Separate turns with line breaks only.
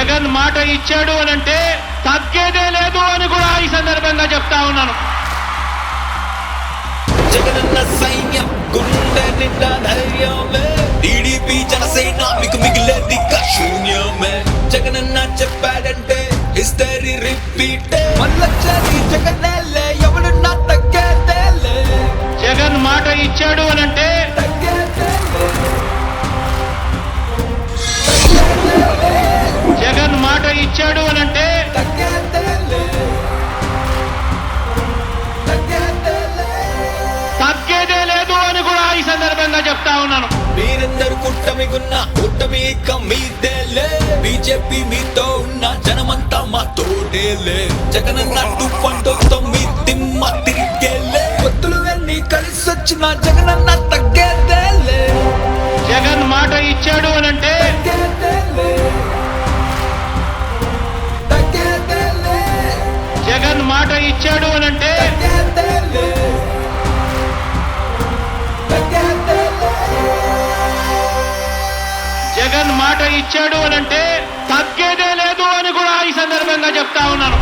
జగన్ మాట ఇచ్చాడు అనంటే తగ్గేదే లేదు అని కూడా ఈ సందర్భంగా చెప్తా ఉన్నాను.
జగనన్న సైన్యం గుండె నిండా ధైర్యమే, టీడీపీ జనసేన మీకు మిగిలేది శూన్యమే. జగనన్న చెప్పాడంటే హిస్టరీ రిపీట్, మళ్ళొచ్చేది జగనేలే, ఎవడున్నా తగ్గేదేలే.
జగన్ మాట ఇచ్చాడు అనంటే జగన్ మాట ఇచ్చాడు అనంటే తగ్గేదే లేదు అని కూడా ఈ సందర్భంగా చెప్తా ఉన్నాను.
మీరందరూ కూటమిగున్న కూటమి ఇక మీదేలే, బీజేపీ మీతో ఉన్న జనమంతా మా తోడేలే. జగనన్న 2.0 మీ దిమ్మ తిరిగేలే, పొత్తులు వెళ్ళి కలిసొచ్చిన జగనన్న తగ్గేదేలే.
జగన్ మాట ఇచ్చాడు అనంటే జగన్ మాట ఇచ్చాడు అనంటే జగన్ మాట ఇచ్చాడు అనంటే తగ్గేదే లేదు అని కూడా ఈ సందర్భంగా చెప్తా ఉన్నాను.